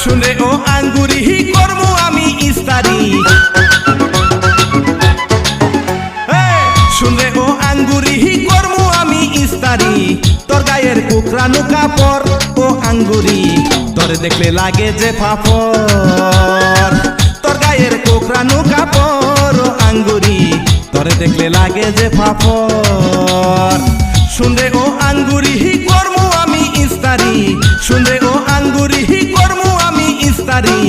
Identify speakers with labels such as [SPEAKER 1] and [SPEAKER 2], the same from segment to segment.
[SPEAKER 1] শুনে ও আঙ্গুরি করমু আমি ইস্তারি, শুনে ও আঙ্গুরি করমু আমি ইস্তারি, তোর গায়ের কুকরানো কাপড় ও আঙ্গুরি তোরে দেখলে লাগে যে ফাফর। তোর গায়ের কুকরানো কাপড় ও আঙ্গুরি তোরে দেখলে লাগে যে ফাফর। শুনে ও আঙ্গুরি করমু আমি ইস্তারি, শুনে ও আঙ্গুরি করমু আমি ইস্তারি,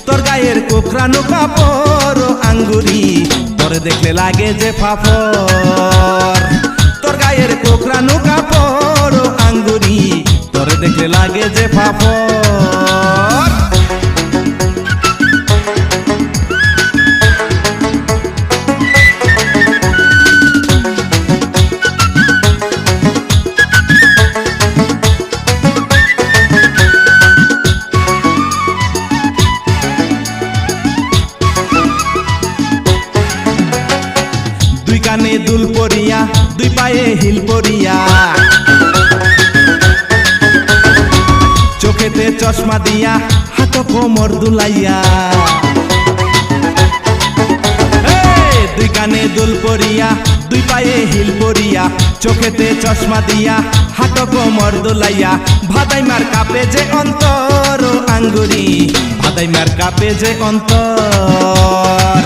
[SPEAKER 1] তোর গায়ের কোকরানো কাপড় ও আঙ্গুরি তোরে দেখলে লাগে যে ফাফর। তোর গায়ের কোকরানো কাপড় ও আঙ্গুরি তোরে দেখলে লাগে যে ফাফর। দুই কানে দুল পরিয়া দুই পায়ে হিল পরিয়া, চোখেতে চশমা দিয়া হাত কোমর দুলাইয়া। দুই কানে দুল পরিয়া দুই পায়ে হিল পরিয়া, চোখেতে চশমা দিয়া হাত কোমর দুলাইয়া, ভাদাইমার কাপে যে অন্তর ও আঙ্গুরি, ভাদাইমার কাপে যে অন্তর,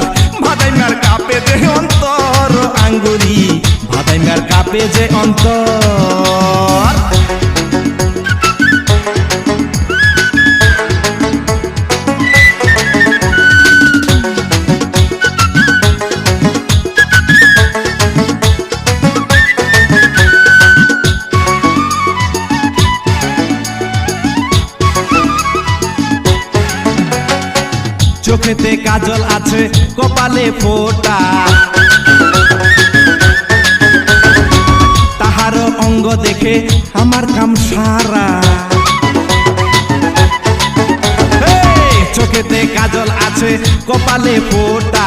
[SPEAKER 1] ভাদাইমার কাপে যে অন্তর ও আঙ্গুরি, ভাদাইমার কাপে যে অন্তর। চোখেতে কাজল আছে কপালে ফোঁটা, তাহার অঙ্গ দেখে আমার কাম সারা। চোখেতে কাজল আছে কপালে ফোঁটা,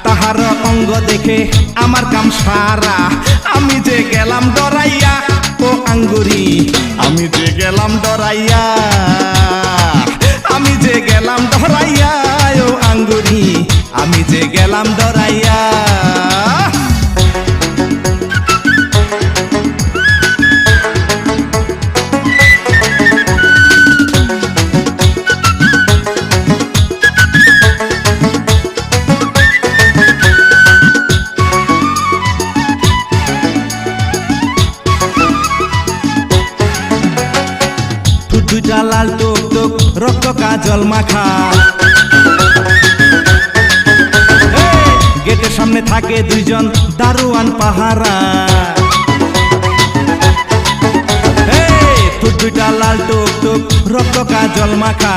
[SPEAKER 1] তাহার অঙ্গ দেখে আমার কাম সারা। আমি যে গেলাম ডরাইয়া ও আঙ্গুরি, আমি যে গেলাম ডরাইয়া, আমি যে গেলাম ডরাইয়া ও আঙ্গুরি, আমি যে গেলাম ডরাইয়া। দুইটা লাল টুক টুক রক্ত কাজল মাখা, গেটের সামনে থাকে দুইজন দারোয়ান পাহারা। দুইটা লাল টুক টুক রক্ত কাজল মাখা,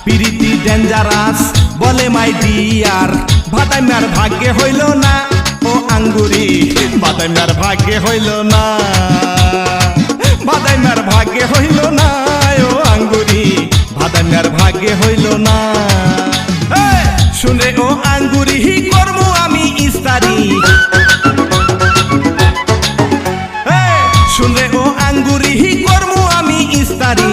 [SPEAKER 1] পিরিতি ডেঞ্জারাস বলে মাই ডিয়ার। ভাদাইমার ভাগ্যে হইল না ও আঙ্গুরি, ভাদাইমার ভাগ্যে হইল না, ভাদাইমার ভাগ্যে হইল না ও আঙ্গুরি, ভাদাইমার ভাগ্যে হইল না। শুনে ও আঙ্গুরি করমু আমি ইস্তারি, শুনে ও আঙ্গুরি করমু আমি ইস্তারি,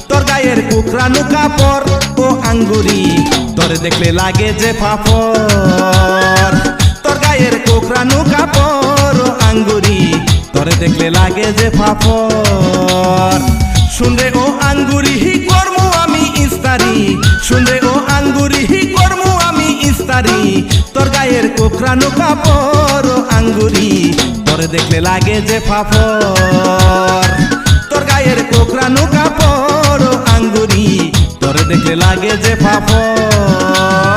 [SPEAKER 1] তোর গায়ের কুকরানো কাপড় ও আঙ্গুরি তোরে দেখলে লাগে যে ফাফর। তোর গায়ের কুকরানো কাপড় ও আঙ্গুরি তোরে দেখলে লাগে যে ফাফর। শুনে ও আঙ্গুরি করমু আমি ইস্তারি, শুনে ও আঙ্গুরি করমু আমি ইস্তারি, তোর গায়ের কোকরানো কাপড় ও আঙ্গুরি তোরে দেখলে লাগে যে ফাফর। তোর গায়ের কোকরানো কাপড় ও আঙ্গুরি তোরে দেখলে লাগে যে ফাফর।